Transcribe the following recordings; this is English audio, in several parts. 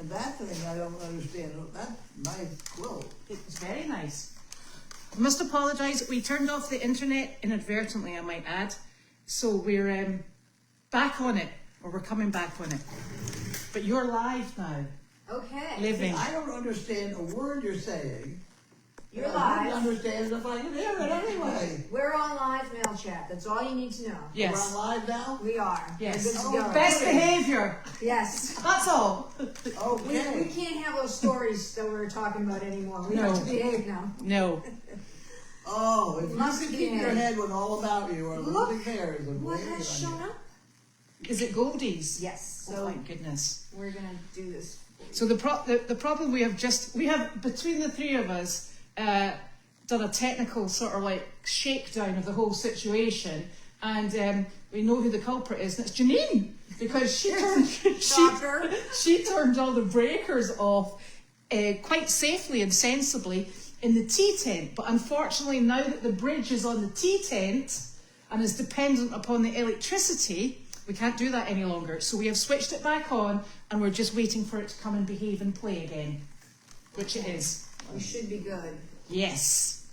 And that thing I don't understand. That nice quilt. It's very nice. I must apologise. We turned off the internet inadvertently, I might add. So we're back on it, or we're coming back on it. But you're live now. Okay. Living. I don't understand a word you're saying. You're I live. wouldn't understand if I could hear it anyway. We're on live mail chat. That's all you need to know. Yes. We're on live now? We are. Yes. We're good to Oh, go. Best behaviour. Yes. That's all. We Okay. can't have those stories that we were talking about anymore. We No. have to behave now. No. Oh, if Must you could be keep your in. head with all about you or Look losing hairs and what waving has on shown you. up? Is it Goldie's? Yes. Oh, So thank goodness. we're gonna do this. So the problem we have between the three of us done a technical sort of like shakedown of the whole situation, and we know who the culprit is, and it's Janine, because Shocker. she turned all the breakers off quite safely and sensibly in the tea tent. But unfortunately, now that the bridge is on the tea tent and is dependent upon the electricity, we can't do that any longer. So we have switched it back on, and we're just waiting for it to come and behave and play again, which it is. We should be good. Yes.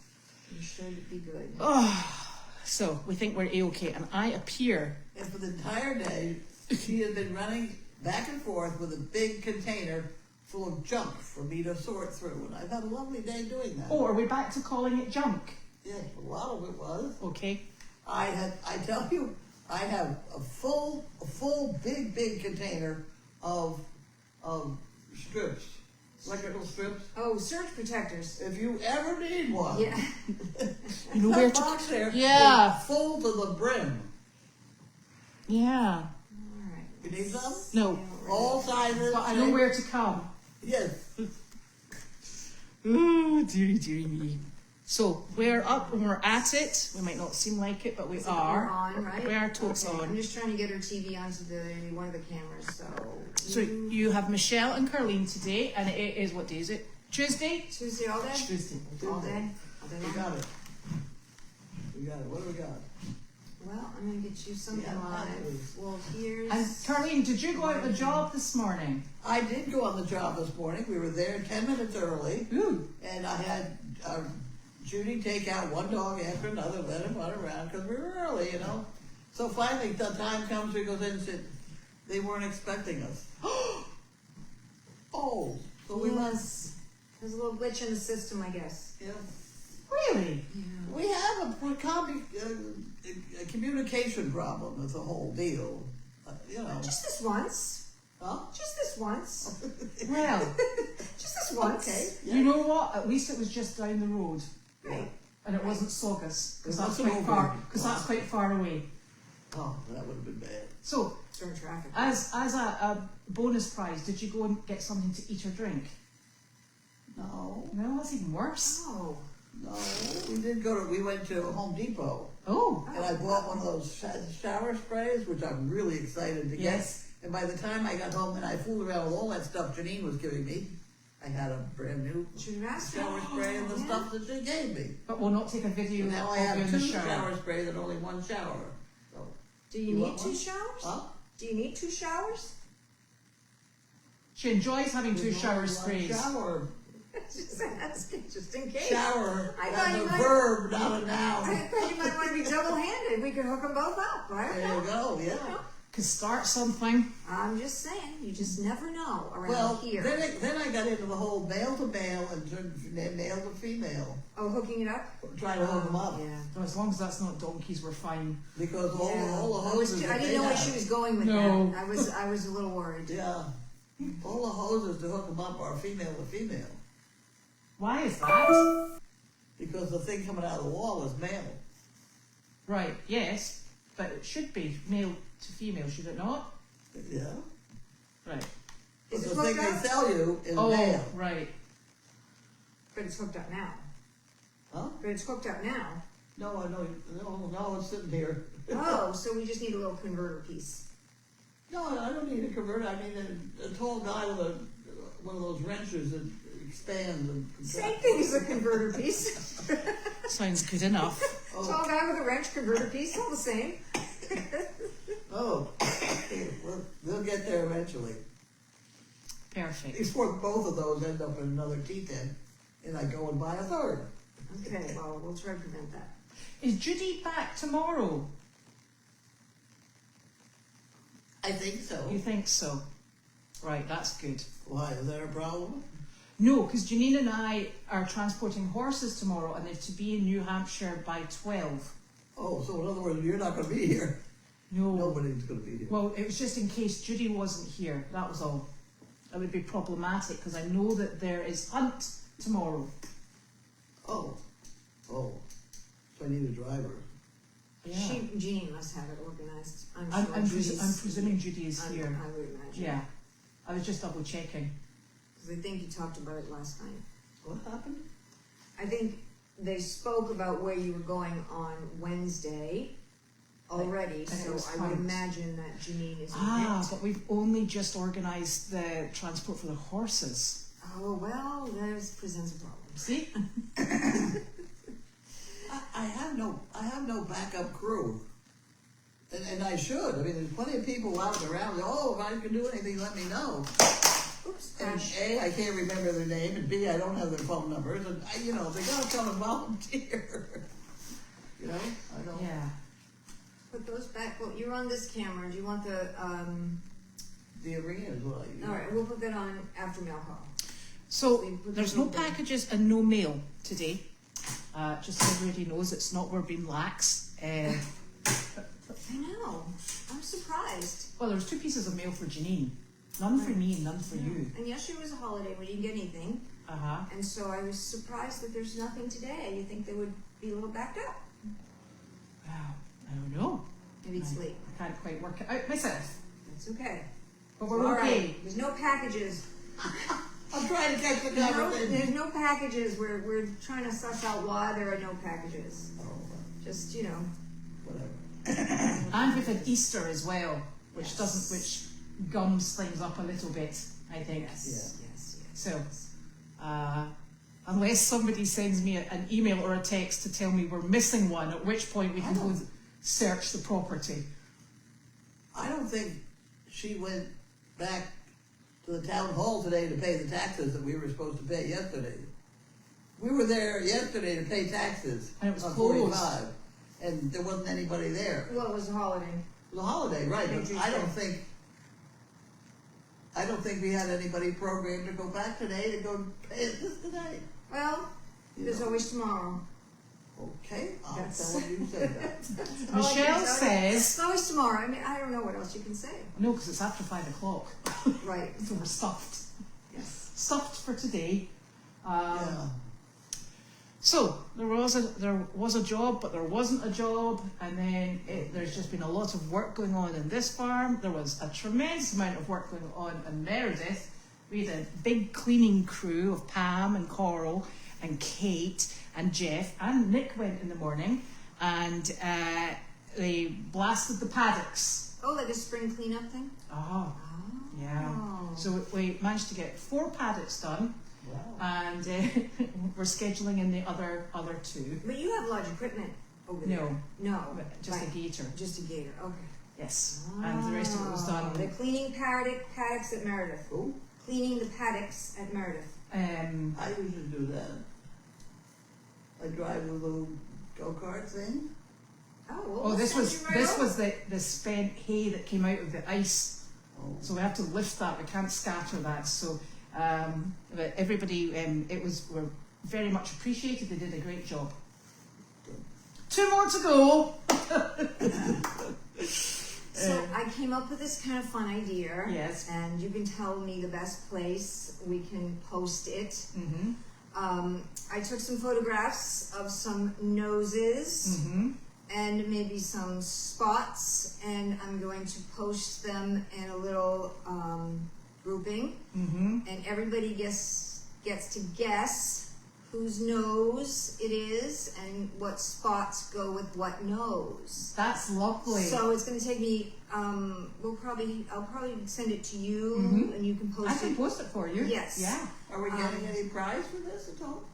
We should be good. Oh, so we think we're A-okay, and I appear. And for the entire day, she has been running back and forth with a big container full of junk for me to sort through. And I've had a lovely day doing that. Oh, are we back to calling it junk? Yes, a lot of it was. Okay. I tell you, I have a full big container of strips, electrical strips. Oh, surge protectors. If you ever need one, Yeah. You know where that box to. there, Yeah. is full to the brim. Yeah. All right. You need some? No. All sizes. But I know where to come. Yes. Oh, dearie me. So we're up and we're at it. We might not seem like it, but we We're are. on, right? We are totes Okay, I'm on. just trying to get her TV onto one of the cameras. So you have Michele and Carlene today, and it is, what day is it? Tuesday? Tuesday all day? Tuesday. All day? All day We long? got it. We got it. What do we got? Well, I'm going to get you something Yeah, live. please. Well, here's... And Carlene, did you go out the job this morning? I did go on the job this morning. We were there 10 minutes early. Ooh. And I had Judy take out one dog after another, let him run around, because we were early, you know. So finally, the time comes, we goes in and said, they weren't expecting us. Oh, so we went. Yes. There's a little glitch in the system, I guess. Yeah. Really? We have a communication problem with the whole deal, you know. Just this once. Huh? Just this once. Well, Just this once. Okay. you know what? At least it was just down the road. Right. And it wasn't Saugus, because It that's wasn't quite over. far. Because that's quite far away. Oh, that would have been bad. So, Turn traffic. as a bonus prize, did you go and get something to eat or drink? No, No, that's even worse. Oh. no, we went to Home Depot. Oh, And I bought one of those shower sprays, which I'm really excited to get. Yes. And by the time I got home and I fooled around with all that stuff Janine was giving me, I had a brand new Should have asked her. shower spray and the Yeah. stuff that she gave me. but we'll not take a video And now of I you in have the two shower. shower sprays and only one shower. So, Do you You need want two one? showers? huh? Do you need two showers? She enjoys having two There's shower only one sprays. Shower. Just asking, just in case. Shower. I thought That's you a might- verb, not a I noun. thought you might want to be double-handed. We could hook them both up, right? There you go, yeah. Could start something. I'm just saying, you just never know around Well, here. then I got into the whole male to male and turned from male to female. Oh, hooking it up? Trying to hook them up. Yeah. So as long as that's not donkeys, we're fine. Because all the I, hoses I that didn't they know where have- she was going with No. that. I was a little worried. Yeah. All the hoses to hook them up are female to female. Why is that? Because the thing coming out of the wall is male. Right, yes, but it should be male to female, should it not? Yeah. Right. But Is it the thing hooked they up? sell you is Oh, male. right. But it's hooked up now. Huh? But it's hooked up now. No, no, it's sitting here. Oh, so we just need a little converter piece. No, I don't need a converter. I mean a tall guy with one of those wrenches that expands and Same thing as a converter piece. Sounds good enough. Tall guy with a wrench, converter piece, all the same. Oh, we'll get there eventually. Perfect. before both of those end up in another tea tent, and I go and buy a third. Okay, well, we'll try to prevent that. Is Judy back tomorrow? I think so. You think so? Right, that's good. Why, is that a problem? No, because Janine and I are transporting horses tomorrow and they're to be in New Hampshire by 12. Oh, so in other words, you're not gonna be here. No. Nobody's gonna be here. Well, it was just in case Judy wasn't here, that was all. It would be problematic because I know that there is hunt tomorrow. Oh, so I need a driver. Yeah. Jean must have it organized. I'm I'm sure Judy's- presuming Judy is here. I would imagine. Yeah. I was just double checking. Because I think you talked about it last night. What happened? I think they spoke about where you were going on Wednesday already, And it so was I would hunt. imagine that Janine is in Ah, it. but we've only just organised the transport for the horses. Oh, well, that presents a problem. See? I have no backup crew. And I should. I mean, there's plenty of people out and around. Oh, if I can do anything, let me know. Oops, And gosh. A, I can't remember their name, and B, I don't have their phone numbers, and they gotta come and volunteer. I don't. Yeah. Put those back. Well, you're on this camera. Do you want the, The arena is what I use. all right, we'll put that on after mail call. So there's no packages and no mail today. Just so everybody knows, it's not we're being lax. I know. I'm surprised. Well, there's 2 pieces of mail for Janine. None for me and none for you. And yesterday was a holiday. We didn't get anything. Uh-huh. And so I was surprised that there's nothing today. You think they would be a little backed up? Well, I don't know. Maybe it's late. I can't quite work it out myself. That's okay. But we're All okay. right. There's no packages. I'm trying to catch the There's conversation. no packages. We're trying to suss out why there are no packages. Oh, Just, whatever. And we've had Easter as well, which Yes. which gums things up a little bit, I think. Yes. So, unless somebody sends me an email or a text to tell me we're missing one, at which point we can go search the property. I don't think she went back to the town hall today to pay the taxes that we were supposed to pay yesterday. We were there yesterday to pay taxes. And it was on closed. 45, and there wasn't anybody there. Well, it was a holiday. It was a holiday, right, but Patriots' I Day. don't think we had anybody programmed to go back today to go pay it this today. Well, there's always tomorrow. Okay, I'll Yes. tell them you said that. All I can Michelle say- says, It's always tomorrow. I mean, I don't know what else you can say. no, because it's after 5 o'clock, Right. so we're stuffed. Yes. Stuffed for today. Yeah. So there was a job, but there wasn't a job, and then there's just been a lot of work going on in this farm. There was a tremendous amount of work going on in Meredith. We had a big cleaning crew of Pam and Coral and Kate and Jeff, and Nick went in the morning, and they blasted the paddocks. Oh, like a spring cleanup thing? Oh, yeah. So we managed to get 4 paddocks done. Wow. And we're scheduling in the other 2. But you have large equipment over there. No. Just right. a gator. Just a gator. Okay. Yes. And the rest of it was They're done. cleaning paddocks at Meredith. Oh, Cleaning the paddocks at Meredith. I usually do that. I drive a little go-kart thing. Oh, this was the spent hay that came out of the ice. Oh. So we have to lift that. We can't scatter that. So but everybody, were very much appreciated. They did a great job. 2 more to go. So I came up with this kind of fun idea. Yes. And you can tell me the best place we can post it. Mm-hmm. I took some photographs of some noses Mm-hmm. and maybe some spots, and I'm going to post them in a little grouping, Mm-hmm. and everybody gets to guess whose nose it is and what spots go with what nose. That's lovely. So it's going to take me. I'll probably send it to you, Mhm. and you can post I it. can post it for you. Yes. Yeah. Are we getting any prize for this at all?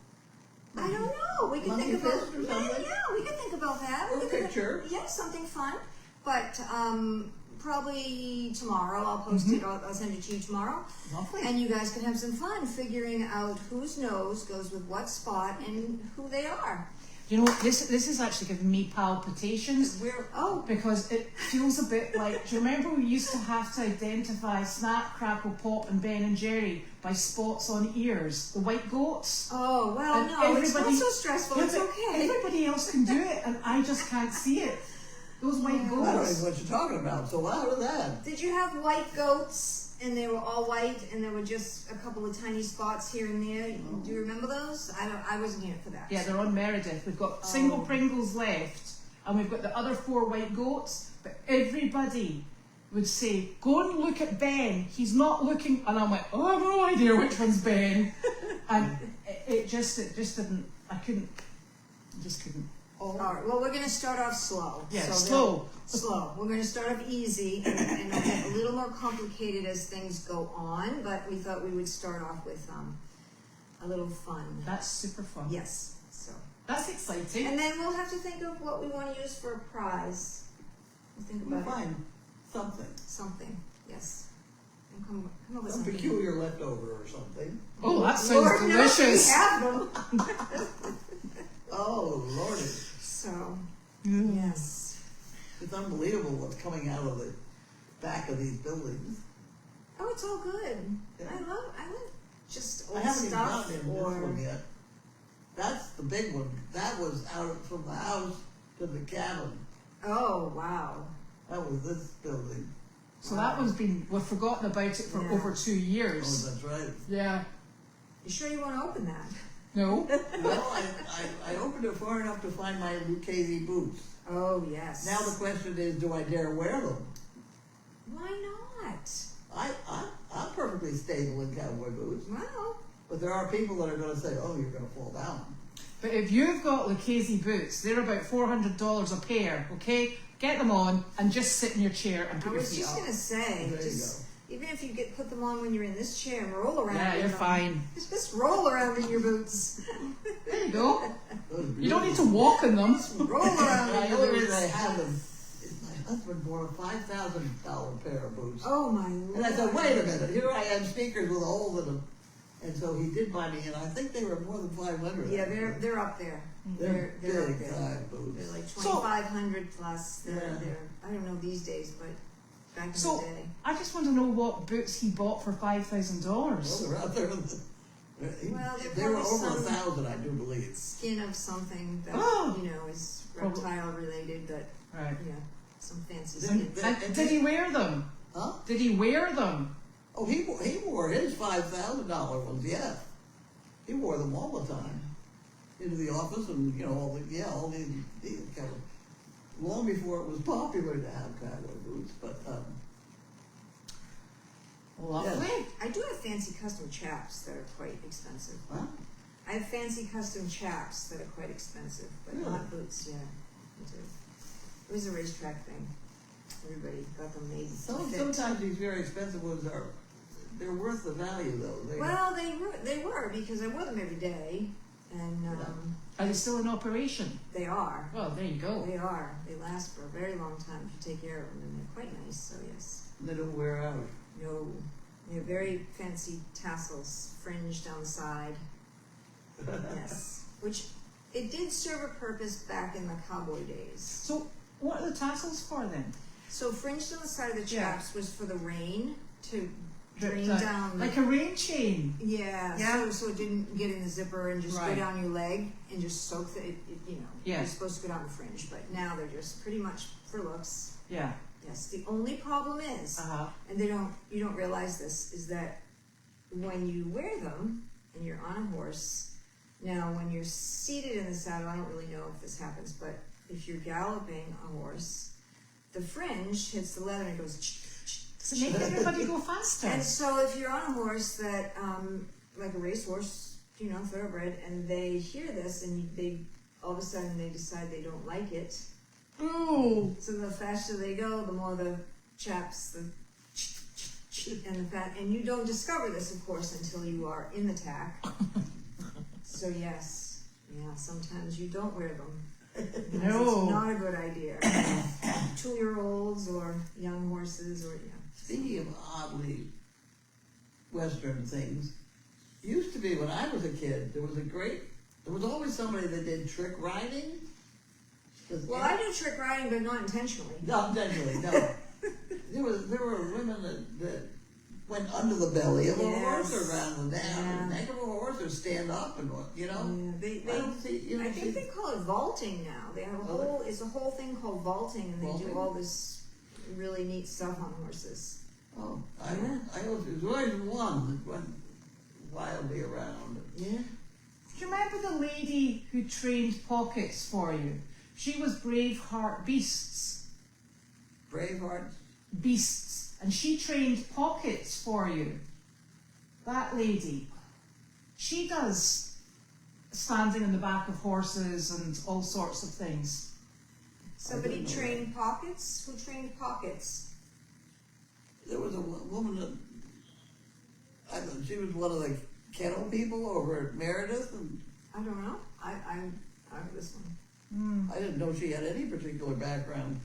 I don't know. We can Monkey think about. fist or Yeah, something? yeah, we can think about that. Or We a can think- picture. Yeah, something fun. But probably tomorrow. I'll post it. I'll send it to you tomorrow. Lovely. And you guys can have some fun figuring out whose nose goes with what spot and who they are. You know, this is actually giving me palpitations. Oh, Because it feels a bit like, do you remember we used to have to identify Snap, Crackle, Pop and Ben and Jerry by spots on ears, the white goats? oh, well, And no, it's not everybody- so stressful. Yeah, It's but okay. Everybody else can do it and I just can't see it. Those white I don't know goats. what you're talking about, so how did that? Did you have white goats and they were all white and there were just a couple of tiny spots here and there? Do you remember those? I wasn't here for that. Yeah, they're on Meredith. We've got single Oh. Pringles left and we've got the other 4 white goats, but everybody would say, go and look at Ben, he's not looking, and I'm like, oh, I have no idea which one's Ben. And it just didn't, I just couldn't. All right. Well, we're going to start off slow. Yeah, So slow. Slow. We're going to start off easy and it'll get a little more complicated as things go on. But we thought we would start off with a little fun. That's super fun. Yes. So. That's exciting. And then we'll have to think of what we want to use for a prize. We'll think We'll about it. find something. Something. Yes. And come up with Some something. peculiar leftover or something. Oh, that sounds Lord knows we delicious. have them. Oh, Lordy. So. Mm. Yes. It's unbelievable what's coming out of the back of these buildings. Oh, it's all good. Yeah. I love just I old haven't even stuff gotten in this or one yet. That's the big one. That was out from the house to the cabin. oh wow. That was this building. So that one's been, we've forgotten about it for Yeah. over 2 Oh, years. that's right. Yeah. You sure you want to open that? No? Well, I opened it far enough to find my Lucchese boots. Oh yes. Now the question is, do I dare wear them? Why not? I'm perfectly stable in cowboy boots, Well, but there are people that are going to say, "Oh, you're going to fall down." But if you've got Lucchese boots, they're about $400 a pair, okay? Get them on and just sit in your chair and I put your was feet just up. gonna say, There you just even if you put them on when you're in this chair and roll around. Yeah, in you're them, fine. Just roll around in your boots. There you go. Those You don't need to beautiful- walk in them. Roll around The in your only reason I boots. have them is my husband bought a $5,000 pair of boots. Oh my lord. And I said, wait a minute, here I am, sneakers with a hole in them. And so he did buy me, and I think they were more than 500. Yeah, they're up there. They're up big there. time boots. They're like So- 2,500 plus. They're Yeah. I don't know these days, but back in So, the day. I just want to know what boots he bought for Well, $5,000. they're out there. With Well, they're they were probably over some- 1,000, I do believe. Skin of something that Oh. is Probably. reptile related, but Right. yeah, some fancy Then- skin. then- And did he wear them? Huh? Did he wear them? Oh, he wore his $5,000 ones. Yeah, he wore them all the time into the office, and all the kind of long before it was popular to have cowboy boots. But Lovely. I do have fancy custom chaps that are quite expensive. huh? I have fancy custom chaps that are quite expensive, but Really? not boots. Yeah, I do. It was a racetrack thing. Everybody got them made. to fit. Sometimes these very expensive ones they're worth the value though. Well, they were because I wore them every day, and Are they still in operation? they are. Well, there you go. They are. They last for a very long time if you take care of them, and they're quite nice. So yes. They don't wear out. No, they have very fancy tassels, fringe down the side. Yes, which it did serve a purpose back in the cowboy days. So, what are the tassels for then? So fringed on the side of the Yeah. chaps was for the rain to Drip drain down. down. Like a rain chain. Yeah, Yeah. so it didn't get in the zipper and just go Right. down your leg and just soak it. Yeah. You're supposed to go down the fringe, but now they're just pretty much for looks. Yeah. Yes, the only problem is, Uh-huh. and you don't realize this, is that when you wear them and you're on a horse, now when you're seated in the saddle, I don't really know if this happens, but if you're galloping a horse, the fringe hits the leather and it goes Does it make everybody go faster? and so if you're on a horse that, like a racehorse, thoroughbred, and they hear this and they all of a sudden they decide they don't like it, Ooh. so the faster they go, the more the chaps, and you don't discover this, of course, until you are in the tack. So yes, sometimes you don't wear them. No. It's not a good idea. 2-year-olds or young horses or, Speaking of oddly Western things, used to be when I was a kid, there was always somebody that did trick riding. Well, I do trick riding, but not intentionally. Not intentionally, no. There were women that went under the belly of a horse or around the neck of a horse or stand up and Yeah, I don't see, I think they call it vaulting now. They have it's a whole thing called vaulting, and they do all this really neat stuff on horses. Oh, there was always one that went wildly around. Yeah. Do you remember the lady who trained pockets for you? She was Braveheart Beasts. Braveheart? Beasts. And she trained pockets for you. That lady. She does standing in the back of horses and all sorts of things. Somebody trained pockets? Who trained pockets? There was a woman that, she was one of the kennel people over at Meredith, and I don't know. I have this one. I didn't know she had any particular background.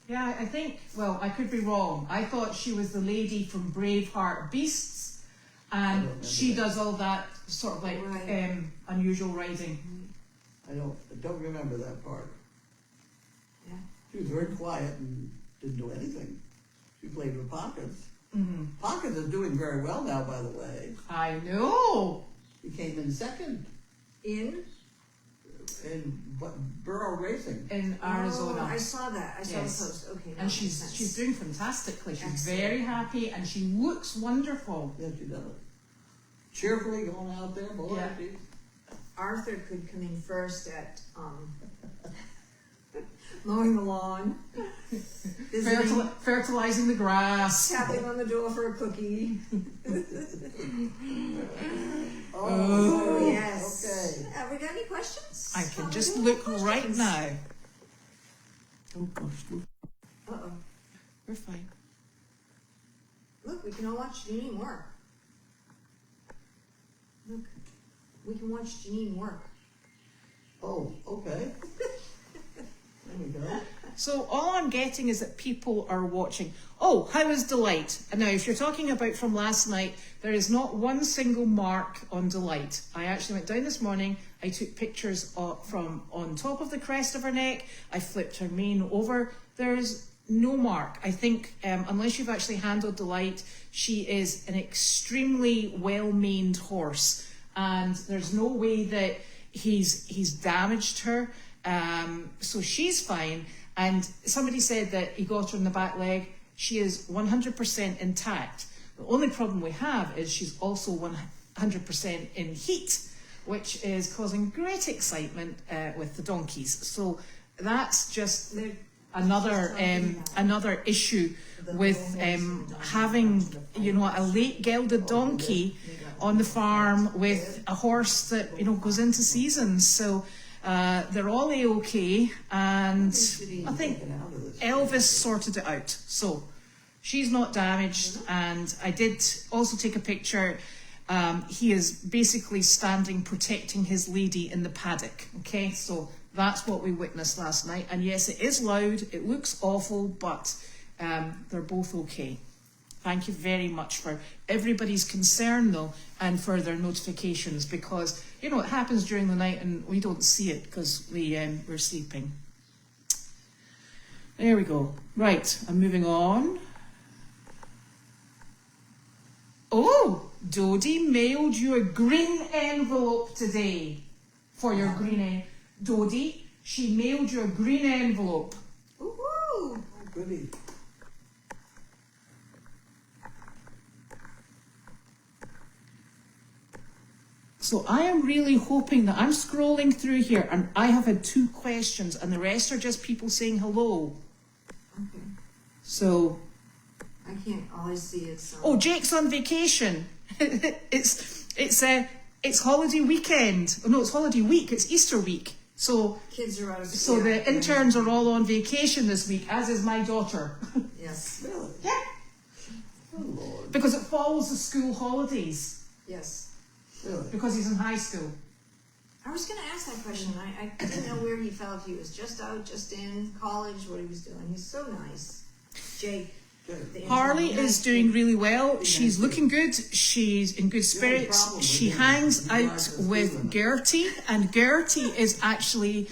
Yeah, I think, well, I could be wrong. I thought she was the lady from Braveheart Beasts, and she does all that sort of like unusual riding. I don't remember that part. Yeah. She was very quiet and didn't do anything. She played with Pockets. Mm-hmm. Pockets is doing very well now, by the way. I know. He came in second In Burro Racing. In Arizona. Oh, I saw that. I saw Yes. the post. Okay. And she's doing fantastically. She's Excellent. very happy and she looks wonderful. Yes, she does it. Cheerfully going out there, boy. Yeah. Arthur could come in first at mowing the lawn, visiting, Fertilizing the grass. tapping on the door for a cookie. Oh, yes. Okay. Have we got any questions? I can Have we just got any look right questions? now. Oh, gosh. Uh-oh. We're fine. Look, we can all watch Janine work. Look, we can watch Janine work. Oh, okay. There we go. So all I'm getting is that people are watching. Oh, how is Delight? And now, if you're talking about from last night, there is not one single mark on Delight. I actually went down this morning. I took pictures from on top of the crest of her neck. I flipped her mane over. There's no mark. I think unless you've actually handled Delight, she is an extremely well-maned horse, and there's no way that he's damaged her. So she's fine. And somebody said that he got her in the back leg. She is 100% intact. The only problem we have is she's also 100% in heat, which is causing great excitement with the donkeys. So that's just another issue with having, a late gelded donkey on the farm with a horse that goes into seasons. So they're all A-okay, and I think Elvis sorted it out. So she's not damaged, and I did also take a picture. He is basically standing protecting his lady in the paddock. Okay, so that's what we witnessed last night. And yes, it is loud, it looks awful, but they're both okay. Thank you very much for everybody's concern, though, and for their notifications, because, it happens during the night and we don't see it because we're sleeping. There we go. Right, I'm moving on. Oh, Dodie mailed you a green envelope today for your green Dodie, she mailed you a green envelope. Woohoo! Oh, goody. So I am really hoping that I'm scrolling through here and I have had 2 questions and the rest are just people saying hello. Okay. So. I can't always see it. So. Oh, Jake's on vacation. It's holiday weekend. Oh, no, it's holiday week. It's Easter week. So Kids are out of so the interns are all on vacation this week, as is my daughter. Yes. Really? Yeah. Oh, Lord. Because it follows the school holidays. Yes. Really? Because he's in high school. I was going to ask that question. I didn't know where he felt. He was just out, just in college, what he was doing. He's so nice. Jake. Harley is doing really well. She's looking good. She's in good spirits. She hangs out with Gertie, and Gertie is actually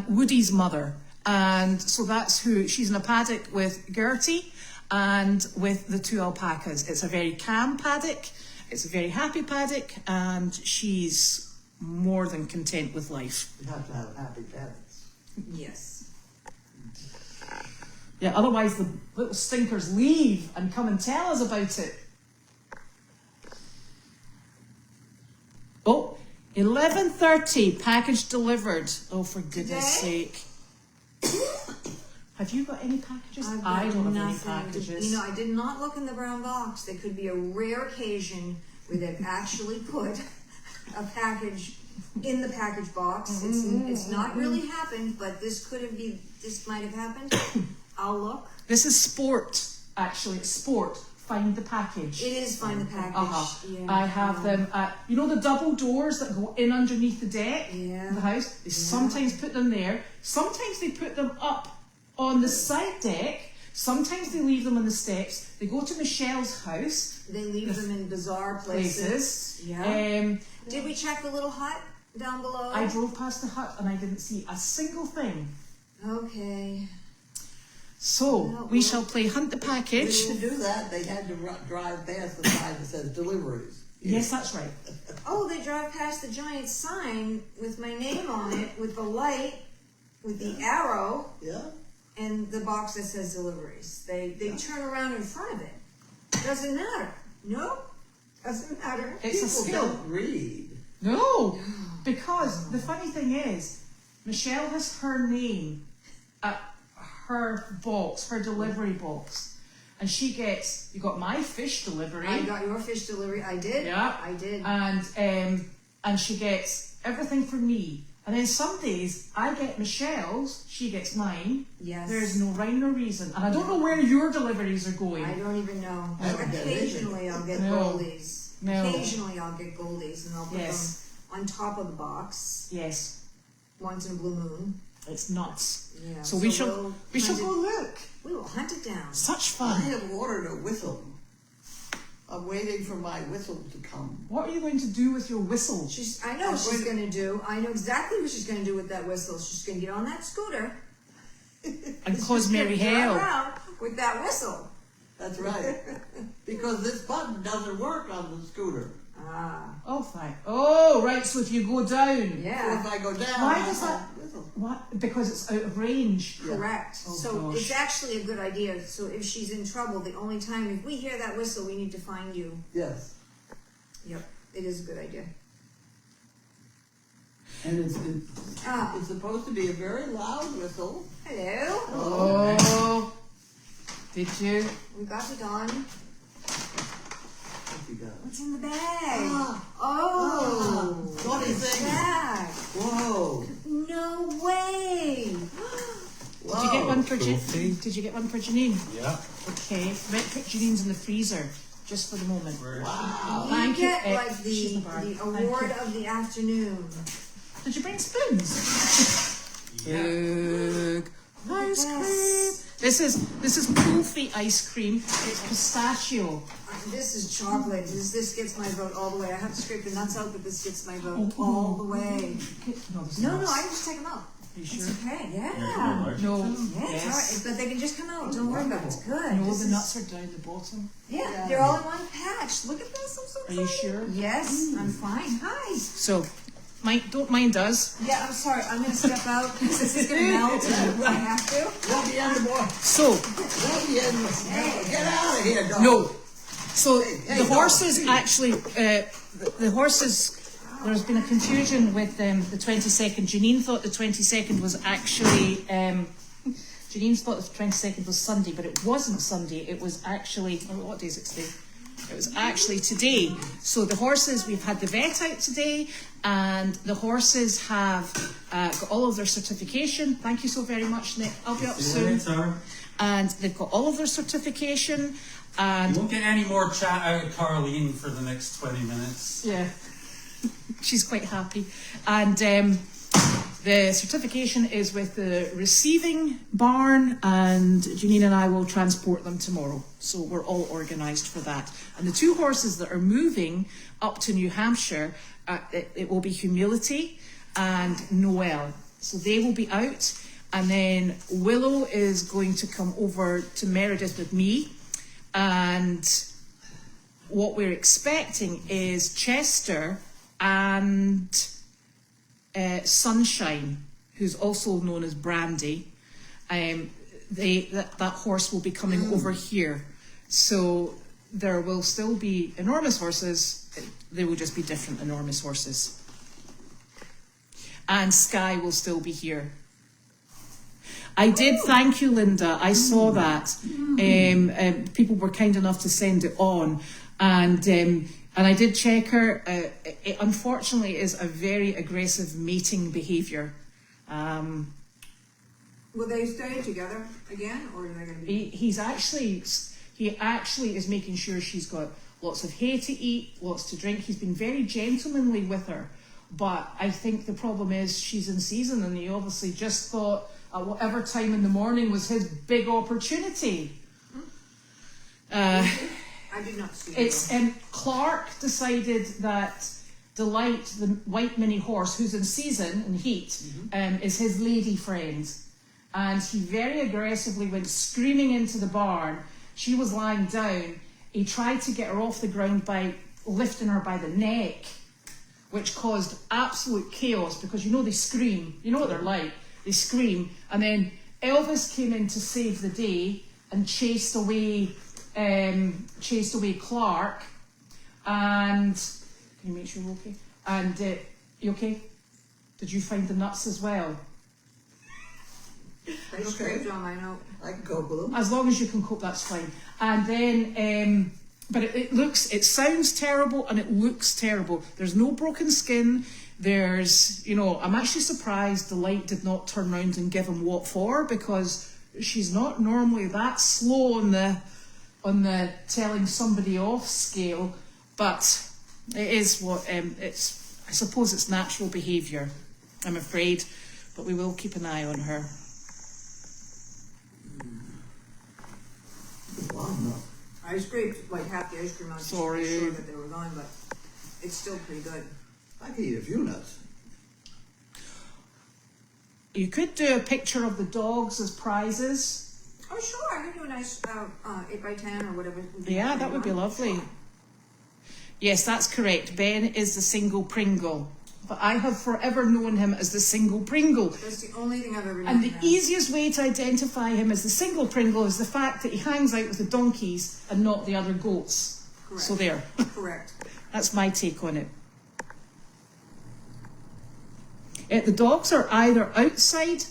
Woody's mother. And so that's who, she's in a paddock with Gertie and with the 2 alpacas. It's a very calm paddock. It's a very happy paddock, and she's more than content with life. You have to have happy paddocks. Yes. Yeah, otherwise the little stinkers leave and come and tell us about it. Oh, 11:30, package delivered. Oh, for goodness sake. Have you got any packages? I don't have any packages. You know, I did not look in the brown box. There could be a rare occasion where they've actually put a package in the package box. It's not really happened, but this might have happened. I'll look. This is sport, actually. It's sport. Find the package. It is find the package. Yeah. I have them at, you know, the double doors that go in underneath the deck of the house? They sometimes put them there. Sometimes they put them up on the side deck. Sometimes they leave them on the steps. They go to Michelle's house. They leave them in bizarre places. Yeah. Did we check the little hut down below? I drove past the hut and I didn't see a single thing. Okay. So, we shall play Hunt the Package. To do that, they had to drive past the sign that says deliveries. Yes, that's right. Oh, they drive past the giant sign with my name on it, with the light, with the arrow, and the box that says deliveries. They turn around in front of it. Doesn't matter. No, doesn't matter. It's a skill. Don't read. No, because the funny thing is, Michele has her name at her box, her delivery box, and she gets, you got my fish delivery. I got your fish delivery. I did. Yeah, I did. And she gets everything from me. And then some days I get Michelle's, she gets mine. Yes. There is no rhyme or reason, and I don't know where your deliveries are going. I don't even know. Occasionally I'll get Goldy's. Occasionally I'll get Goldy's, and I'll put them on top of the box. Yes. Once in a blue moon. It's nuts. Yeah. So we shall go look. We will hunt it down. Such fun. I have ordered a whistle. I'm waiting for my whistle to come. What are you going to do with your whistle? I know what she's going to do. I know exactly what she's going to do with that whistle. She's going to get on that scooter and cause Mary hell with that whistle. That's right. Because this button doesn't work on the scooter. Oh, fine. Oh, right. So if you go down. Yeah. So if I go down. Why does that? What? Because it's out of range. Correct. Oh, so gosh. it's actually a good idea. So if she's in trouble, the only time if we hear that whistle, we need to find you. Yes. Yep. It is a good idea. And it's supposed to be a very loud whistle. Hello. Oh. Did you? We got it on. What's in the bag? Oh. What is it? Bag. Whoa. No way. Did you get one for Did you get one for Janine? Yeah. Okay. Right, put Janine's in the freezer just for the moment. Wow. Thank you you. get like the award of the afternoon. Did you bring spoons? Yeah. Ice cream. This is Kulfi ice cream. It's pistachio. This is chocolate. This gets my vote all the way. I have to scrape the nuts out, but this gets my vote all the way. No, I can just take them out. Are you sure? It's okay. Yeah. No. Yeah, it's alright. But they can just come out. Don't worry about it. It's good. No, the nuts are down the bottom. Yeah, they're all in one patch. Look at this. I'm so excited. Are you sure? Yes, I'm fine. Hi. So, don't mind us. Yeah, I'm sorry. I'm going to step out because this is going to melt. I have to. Let me in the boy. So. Let me in. Get out of here, dog. No. So the horses actually, the horses. There's been a confusion with the 22nd. Janine thought the 22nd was actually. Janine thought the 22nd was Sunday, but it wasn't Sunday. It was actually. What day is it today? It was actually today. So the horses, we've had the vet out today, and the horses have got all of their certification. Thank you so very much, Nick. I'll be up soon. And they've got all of their certification. And you won't get any more chat out of Carlene for the next 20 minutes. Yeah. She's quite happy. And the certification is with the receiving barn, and Janine and I will transport them tomorrow. So we're all organised for that. And the 2 horses that are moving up to New Hampshire, it will be Humility and Noel. So they will be out. And then Willow is going to come over to Meredith with me. And what we're expecting is Chester and Sunshine, who's also known as Brandy. That horse will be coming over here. So there will still be enormous horses. They will just be different enormous horses. And Sky will still be here. I did, thank you, Linda. I saw that. People were kind enough to send it on. And I did check her. It unfortunately is a very aggressive mating behaviour. Will they stay together again, or are they going to be? He actually is making sure she's got lots of hay to eat, lots to drink. He's been very gentlemanly with her. But I think the problem is she's in season, and he obviously just thought at whatever time in the morning was his big opportunity. I did not see it. Clark decided that Delight, the white mini horse, who's in season and heat, is his lady friend. And he very aggressively went screaming into the barn. She was lying down. He tried to get her off the ground by lifting her by the neck, which caused absolute chaos because they scream. You know what they're like. They scream. And then Elvis came in to save the day and chased away Clark. And can you make sure you're okay? And you okay? Did you find the nuts as well? They scraped on my note. I can cope with them. As long as you can cope, that's fine. And then, but it sounds terrible and it looks terrible. There's no broken skin. There's, I'm actually surprised Delight did not turn around and give him what for, because she's not normally that slow on the telling somebody off scale, but it is what it's. I suppose it's natural behaviour, I'm afraid, but we will keep an eye on her. Wow, no. I scraped like half the ice cream on just to Sorry. make sure that they were gone, but it's still pretty good. I could eat a few nuts. You could do a picture of the dogs as prizes. Oh, sure. I could do a nice 8x10 or whatever. Yeah, that would be lovely. Yes, that's correct. Ben is the single Pringle. But I have forever known him as the single Pringle. That's the only thing I've ever known. And the him. easiest way to identify him as the single Pringle is the fact that he hangs out with the donkeys and not the other goats. Correct. So there. Correct. That's my take on it. The dogs are either outside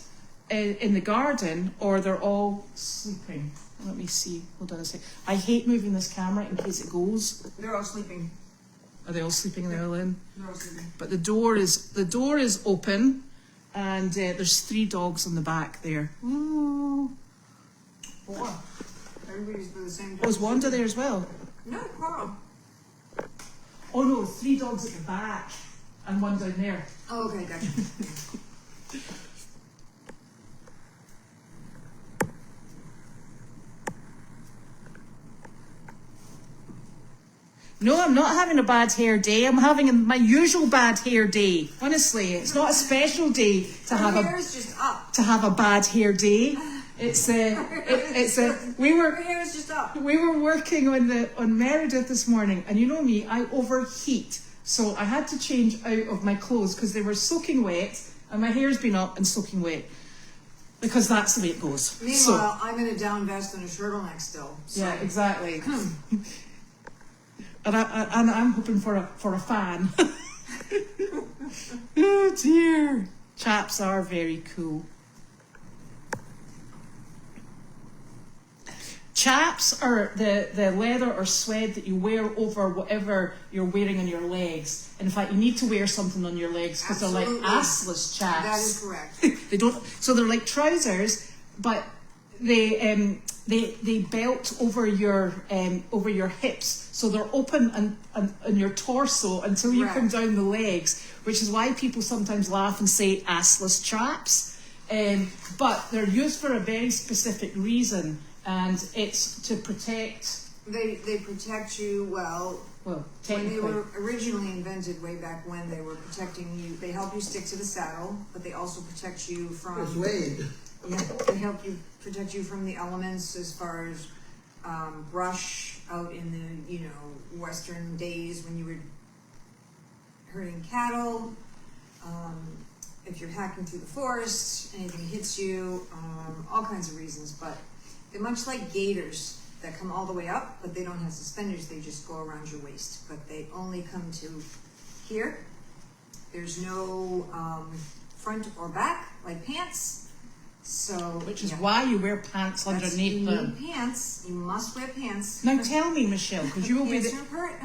in the garden or they're all sleeping. Let me see. Hold on a sec. I hate moving this camera in case it goes. They're all sleeping. Are they all sleeping? They're all in. They're all sleeping. But the door is open, and there's 3 dogs on the back there. Ooh. 4. Everybody's for the same. Oh, is Wanda there as well? No, Carl. Oh no, 3 dogs at the back and 1 down there. Oh, okay, gotcha. No, I'm not having a bad hair day. I'm having my usual bad hair day. Honestly, it's not a special day to have Her hair's just up. a bad hair day. We were Her hair's just up. We were working on Meredith this morning, and you know me, I overheat. So I had to change out of my clothes because they were soaking wet, and my hair's been up and soaking wet. Because that's the way it goes. Meanwhile, I'm in a down vest and a turtleneck still. So. Yeah, exactly. And I'm hoping for a fan. Oh dear. Chaps are very cool. Chaps are the leather or suede that you wear over whatever you're wearing on your legs. In fact, you need to wear something on your legs because they're like assless chaps. That is correct. They don't. So they're like trousers, but they belt over your hips, so they're open and your torso until you come down the legs, which is why people sometimes laugh and say assless chaps. But they're used for a very specific reason, and it's to protect. They protect you well. Well, when they were originally invented way back when, they were protecting you. They help you stick to the saddle, but they also protect you from. Persuade. Yeah, they help you protect you from the elements as far as brush out in the western days when you were herding cattle. If you're hacking through the forest, anything hits you, all kinds of reasons. But they're much like gaiters that come all the way up, but they don't have suspenders. They just go around your waist, but they only come to here. There's no front or back like pants. So, which is why you wear pants underneath them. You need pants. You must wear pants. Now tell me, Michele, because you will be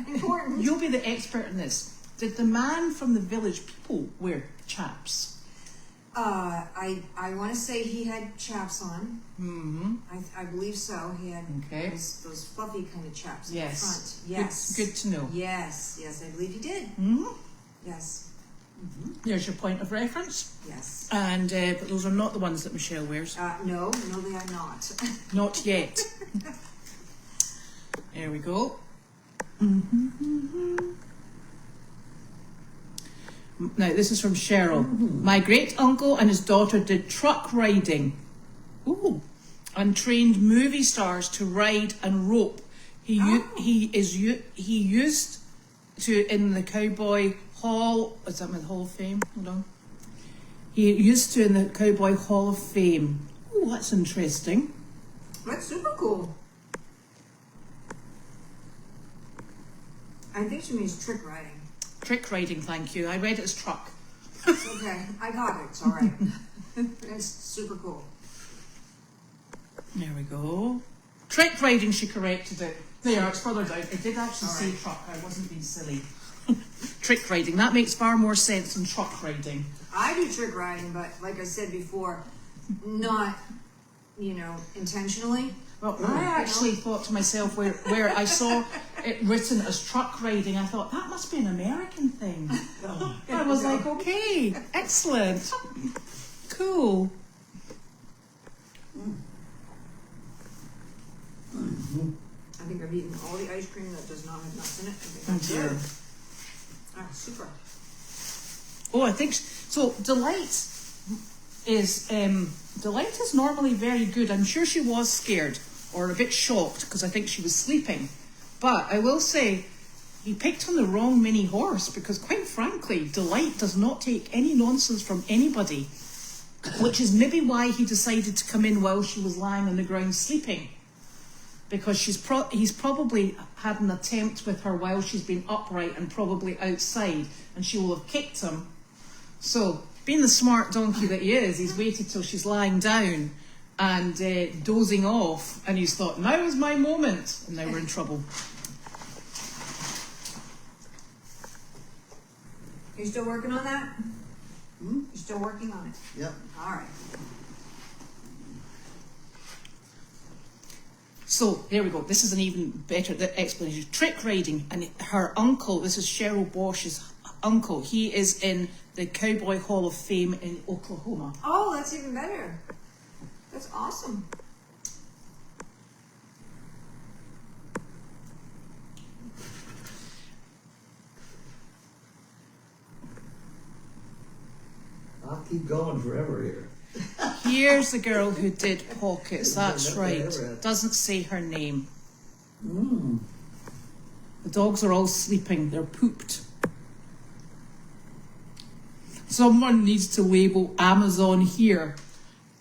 important. You'll be the expert in this. Did the man from the Village People wear chaps? I want to say he had chaps on. Mm-hmm. I believe so. He had those fluffy kind of chaps in the front. Yes. Good to know. Yes, I believe he did. Mm-hmm. Yes. Mm-hmm. There's your point of reference. Yes. And but those are not the ones that Michele wears. No, they are not. Not yet. There we go. Mm-hmm. Now this is from Cheryl. Mm-hmm. My great uncle and his daughter did truck riding. Ooh. And trained movie stars to ride and rope. He used to in the Cowboy Hall. Is that my Hall of Fame? Hold on. He used to in the Cowboy Hall of Fame. Oh, that's interesting. That's super cool. I think she means trick riding. Trick riding, thank you. I read it as truck. It's okay. I got it. It's all right. It's super cool. There we go. Trick riding, she corrected it. There, it's further down. It did actually say truck. I wasn't being silly. Trick riding. That makes far more sense than truck riding. I do trick riding, but like I said before, not, intentionally. Well, I actually thought to myself where I saw it written as truck riding, I thought, that must be an American thing. I was like, okay, excellent. Cool. Mm-hmm. I think I've eaten all the ice cream that does not have nuts in it. I think that's good. Super. Oh, I think so. Delight is normally very good. I'm sure she was scared or a bit shocked because I think she was sleeping. But I will say he picked on the wrong mini horse because, quite frankly, Delight does not take any nonsense from anybody, which is maybe why he decided to come in while she was lying on the ground sleeping. Because he's probably had an attempt with her while she's been upright and probably outside, and she will have kicked him. So, being the smart donkey that he is, he's waited till she's lying down and dozing off, and he's thought, now is my moment, and now we're in trouble. You still working on that? You're still working on it? Yep. All right. So, there we go. This is an even better explanation. Trick riding, and her uncle, this is Cheryl Bosch's uncle, he is in the Cowboy Hall of Fame in Oklahoma. Oh, that's even better. That's awesome. I'll keep going forever here. Here's the girl who did Pockets. That's right. Doesn't say her name. The dogs are all sleeping. They're pooped. Someone needs to label Amazon here.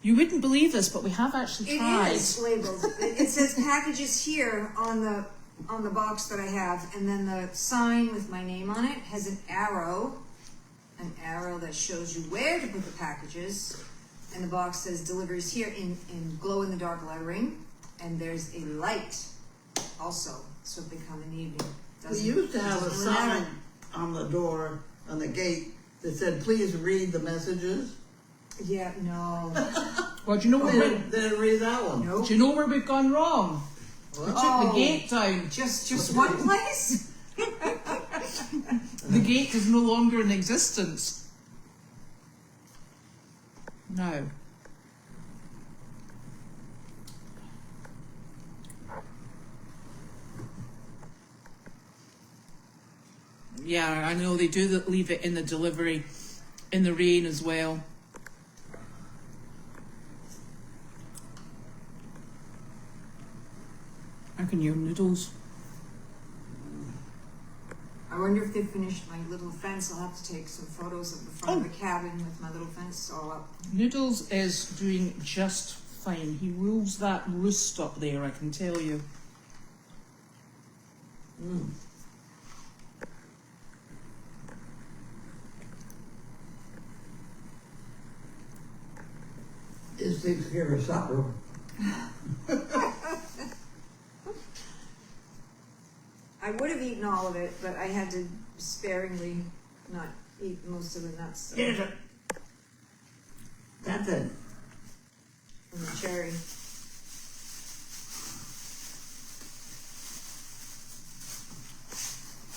You wouldn't believe this, but we have actually tried. It is labeled. It says packages here on the box that I have, and then the sign with my name on it has an arrow that shows you where to put the packages. And the box says deliveries here in glow-in-the-dark lettering, and there's a light also, so if they come in the evening. We used to have a sign on the door, on the gate, that said, please read the messages. Yeah, no. Well, do you know where Didn't read that one. Nope. do you know where we've gone wrong? We took the gate down. Just one place? The gate is no longer in existence. No. Yeah, I know they do leave it in the delivery, in the rain as well. How can your noodles? I wonder if they finished my little fence. I'll have to take some photos of the front of the cabin with my little fence all up. Noodles is doing just fine. He rules that roost up there, I can tell you. Mm. This takes care of supper. I would have eaten all of it, but I had to sparingly not eat most of the nuts. So. That's it. And the cherry.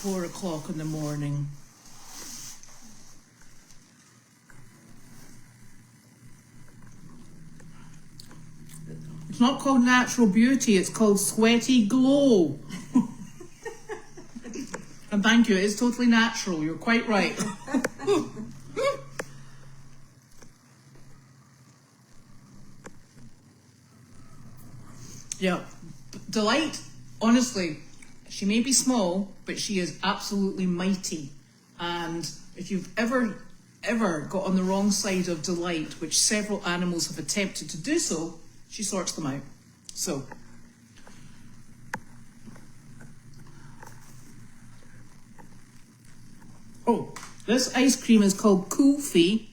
Four o'clock in the morning. It's not called natural beauty, it's called sweaty glow. And thank you, it is totally natural, you're quite right. Yeah, Delight, honestly, she may be small, but she is absolutely mighty. And if you've ever got on the wrong side of Delight, which several animals have attempted to do so, she sorts them out. So. Oh, this ice cream is called Kulfi,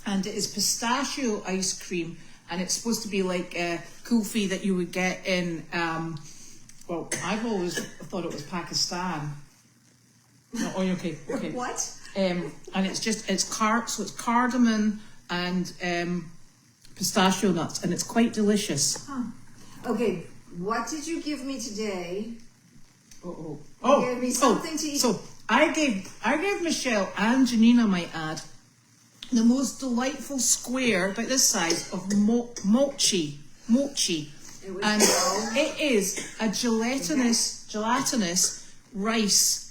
and it is pistachio ice cream, and it's supposed to be like kulfi that you would get in, well, I've always thought it was Pakistan. No, oh, okay. What? And it's cardamom and pistachio nuts, and it's quite delicious. Huh. Okay, what did you give me today? You gave me something to eat. So I gave Michele and Janina, might add, the most delightful square, about this size, of mochi. It was And so- it is a gelatinous rice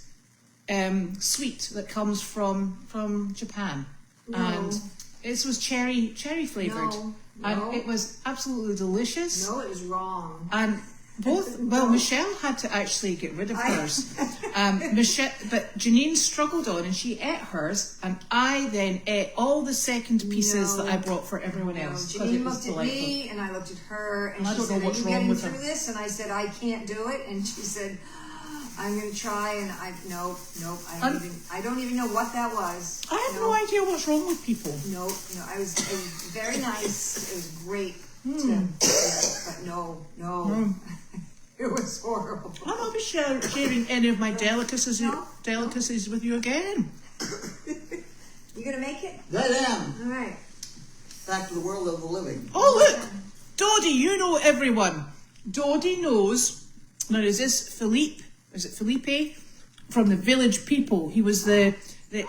sweet that comes from Japan. No. And this was cherry flavored. No. And it was absolutely delicious. No, it was wrong. And Michele had to actually get rid of hers. Michele, but Janine struggled on and she ate hers, and I then ate all the second pieces that I brought for everyone else. Janine looked at me and I looked at her, and I she don't know said, "Are what's you wrong getting with through her." this?" And I said, "I can't do it." And she said, "I'm going to try." And nope. I don't even know what that was. I have no idea what's wrong with people. No, it was very nice. It was great. But no. It was horrible. I'm not be sharing any of my delicacies with you again. You gonna make it? I am. All right. Back to the world of the living. Oh look, Dodie, you know everyone. Dodie knows. Now is this Philippe? Is it Felipe? From the Village People. He was the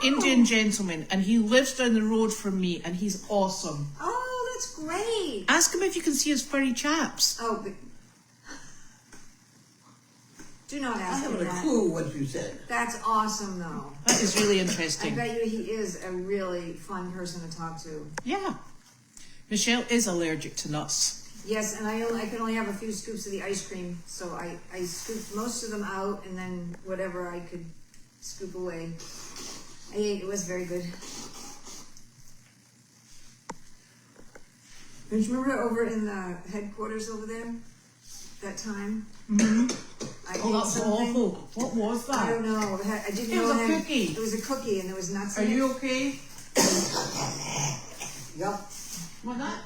Indian gentleman, and he lives down the road from me, and he's awesome. Oh, that's great. Ask him if you can see his furry chaps. Oh, but do not I ask him haven't a that. clue what you said. That's awesome, though. That is really I interesting. bet you he is a really fun person to talk to. Yeah. Michele is allergic to nuts. Yes, and I can only have a few scoops of the ice cream, so I scooped most of them out, and then whatever I could scoop away. I ate. It was very good. Don't you remember over in the headquarters over there? That time? Mm-hmm. I Oh, ate that's something. awful. What was that? I don't know. I didn't It know was a it had- cookie. It was a cookie, and there was nuts Are in it. you okay? Yep. What that?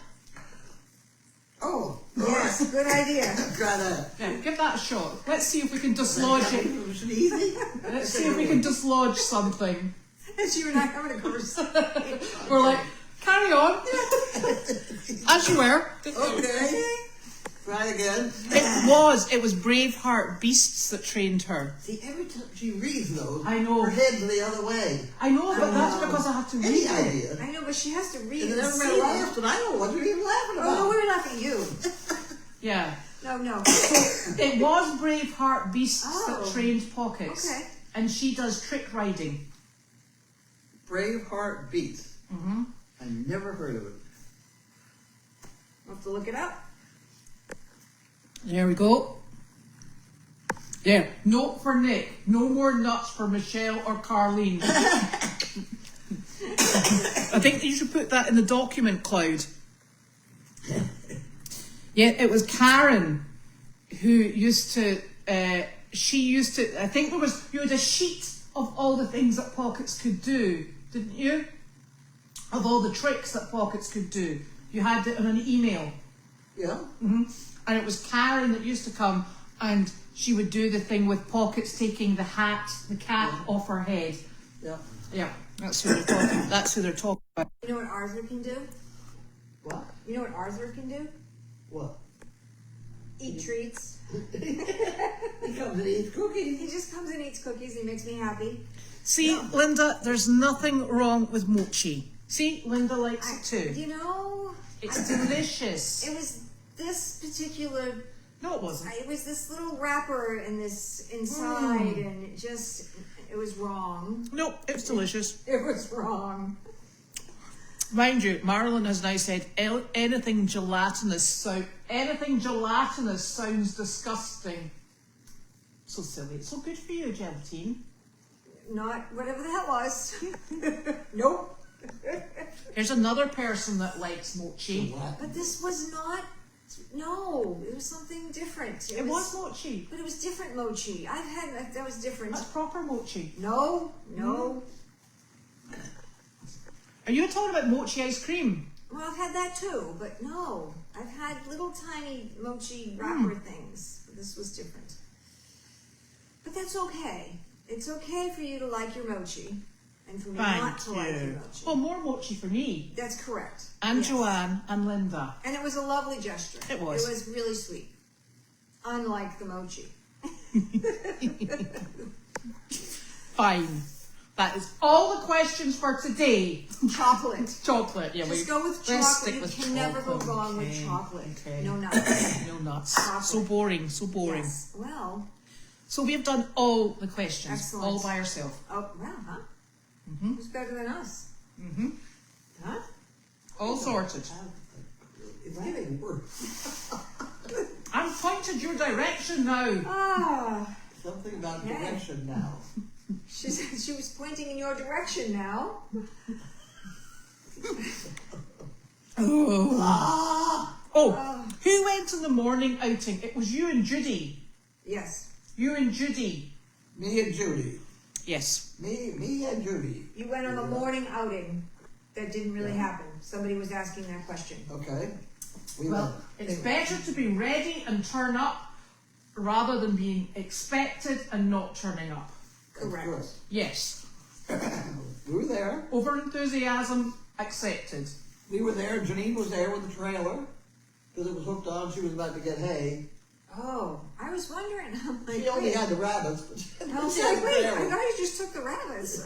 Oh. Yes, good idea. Try that. Yeah, give that a shot. Let's see if we can dislodge it. Was it easy? Let's see if we can dislodge something. And you and I having a conversation. We're like, Carry on. As you were. Okay. Try again. It was Braveheart Beasts that trained her. See, every time she reads those, I know. her head's the other way. I know, but that's because I have to read Any it. idea? I know, but she has to read And and then see everybody them. laughs, and I don't know what you're even laughing about. Oh, no, we're laughing at you. Yeah. No. It was Braveheart Beasts Oh. that trained Pockets. Okay. And she does trick riding. Braveheart Beats. Mm-hmm. I never heard of it. We'll have to look it up. There we go. Yeah. Note for Nick. No more nuts for Michele or Carlene. I think you should put that in the document, Cloud. Yeah, it was Karen who used to, I think you had a sheet of all the things that Pockets could do, didn't you? Of all the tricks that Pockets could do. You had it on an email. Yeah. Mm-hmm. And it was Karen that used to come and she would do the thing with Pockets taking the cap off her head. Yeah. Yeah, that's who they're talking about. You know what Arthur can do? What? You know what Arthur can do? What? Eat treats. He comes and eats cookies. He just comes and eats cookies. He makes me happy. See, Linda, there's nothing wrong with mochi. See, Linda likes it too. You know, It's delicious. it was this particular. No, it wasn't. It was this little wrapper and this inside, and it was wrong. No, it's delicious. It was wrong. Mind you, Marilyn has now said anything gelatinous sounds disgusting. So silly. It's so good for you, gelatine. Not whatever the hell was. Nope. Here's another person that likes mochi. What? But this was not. No, it was something different. It was mochi. But it was different mochi. I've had that was different. That's proper mochi. No. Are you talking about mochi ice cream? Well, I've had that too, but no. I've had little tiny mochi wrapper things. But this was different. But that's okay. It's okay for you to like your mochi, and for me not to like your mochi. Well, more mochi for me. That's correct. And Yes. Joanne and Linda. And it was a lovely gesture. It was. It was really sweet. Unlike the mochi. Fine. That is all the questions for today. Chocolate. Chocolate, yeah. Just go with let's chocolate. stick You with can never go chocolate. wrong Okay, with chocolate. okay. No nuts. No nuts. Chocolate. So boring, so boring. Yes. Well, So we've done all the questions, Excellent. all by ourselves. oh, wow, huh? Mm-hmm. Who's better than us? Mm-hmm. Huh? All sorted. It's getting worse. I'm pointed your direction now. Ah, Something about Yeah. direction now. she said she was pointing in your direction now. Oh. Ah! Oh, who went on the morning outing? It was you and Judy. Yes. You and Judy. Me and Judy. Yes. Me and Judy. You went on a morning outing. That didn't really happen. Somebody was asking that question. Okay. We Well, went. it's better to be ready and turn up rather than being expected and not turning up. Correct. That's Yes. good. We were there. Over enthusiasm accepted. We were there. Janine was there with the trailer because it was hooked on. She was about to get hay. Oh, I was wondering. I'm like, She only wait. had the rabbits, but I was she had like, the wait, I trailer. thought you just took the rabbits.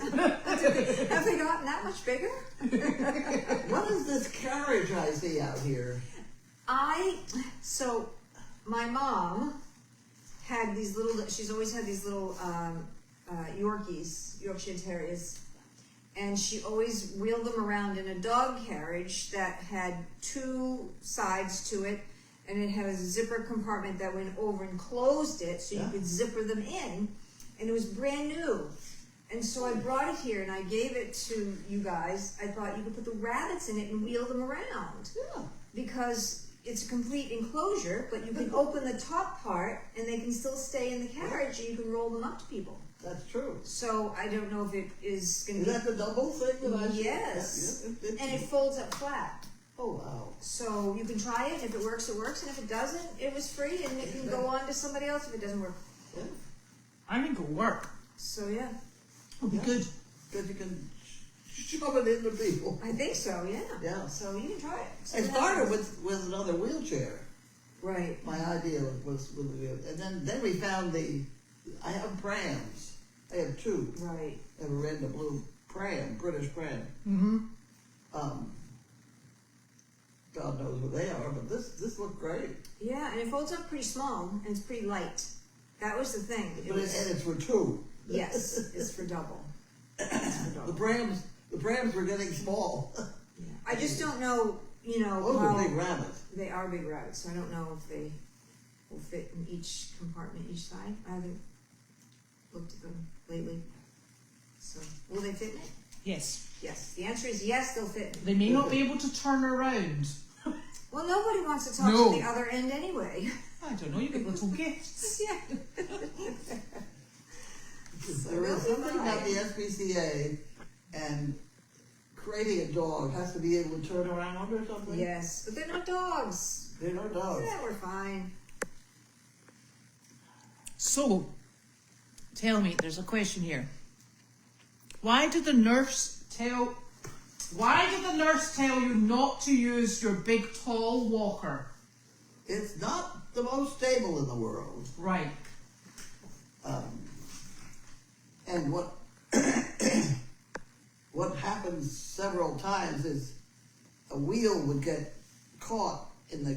Have they gotten that much bigger? What is this carriage I see out here? So my mom had these little, she's always had these little Yorkies, Yorkshire Terriers, and she always wheeled them around in a dog carriage that had two sides to it, and it had a zipper compartment that went over and closed it so you Yeah. could zipper them in, and it was brand new. And so I brought it here and I gave it to you guys. I thought you could put the rabbits in it and wheel them around. Yeah. Because it's a complete enclosure, but you can open the top part and they can still stay in the carriage and you can roll them up to people. That's true. So I don't know if it is going Is to be... that the double thing that I see? Yes. Yeah, And it folds up flat. Oh, wow. So you can try it. If it works, it works. And if it doesn't, it was free and it can go on to somebody else if it doesn't work. Yeah. I think it'll work. So yeah. It'll be Yeah. good. Because you can shove it into people. I think so, yeah. Yeah. So you can try it. See It what started happens. with another wheelchair. Right. My idea was with the wheel, and then we found I have prams. I have two. Right. I have a red and a blue pram, British pram. Mm-hmm. God knows what they are, but this looked great. Yeah, and it folds up pretty small and it's pretty light. That was the thing. And it's for two. Yes, it's for double. It's for double. The prams were getting small. Yeah. I just don't know, Those how are big rabbits. they are big rabbits, so I don't know if they will fit in each compartment each side. I haven't looked at them lately. So, will they fit in it? Yes. Yes. The answer is yes, they'll fit in it. They may not be able to turn around. Well, nobody wants to talk No. to the other end anyway. I don't know, you get little gifts. Yeah. There is something about the SPCA and creating a dog has to be able to turn around or something. Yes, but they're not dogs. They're not dogs. Yeah, we're fine. So, tell me, there's a question here. Why did the nurse tell you not to use your big tall walker? It's not the most stable in the world. Right. And what happens several times is a wheel would get caught in the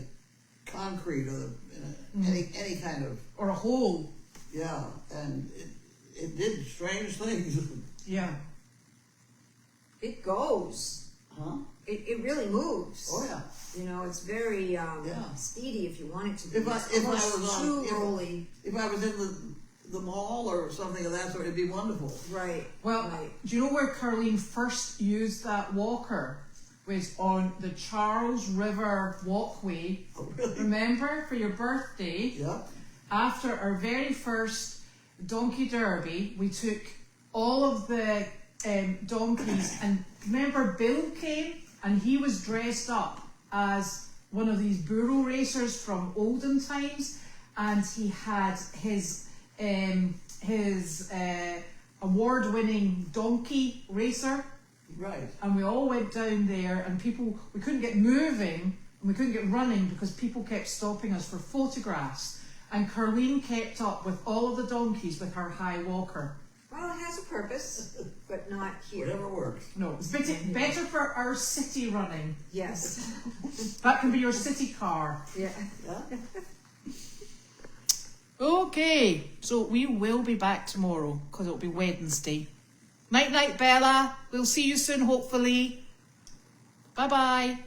concrete or any kind of, Or a hole. yeah, and it did strange things. Yeah. It goes. Huh? It really moves. Oh yeah. It's very Yeah. speedy if you want it to be. If I It's almost was on- too if- rolly. If I was in the mall or something of that sort, it'd be wonderful. Right. Well, right. do you know where Carlene first used that walker? Was on the Charles River Walkway. Oh, really? Remember, for your birthday? Yeah. After our very first donkey derby, we took all of the donkeys, and remember Bill came and he was dressed up as one of these burro racers from olden times, and he had his award-winning donkey racer, Right. and we all went down there, and we couldn't get moving and we couldn't get running because people kept stopping us for photographs, and Carlene kept up with all of the donkeys with her high walker. Well, it has a purpose, but not here. Whatever works. No, it's better for our city running. Yes. That can be your city car. Yeah. Yeah. Okay, so we will be back tomorrow because it'll be Wednesday. Night night, Bella. We'll see you soon, hopefully. Bye bye.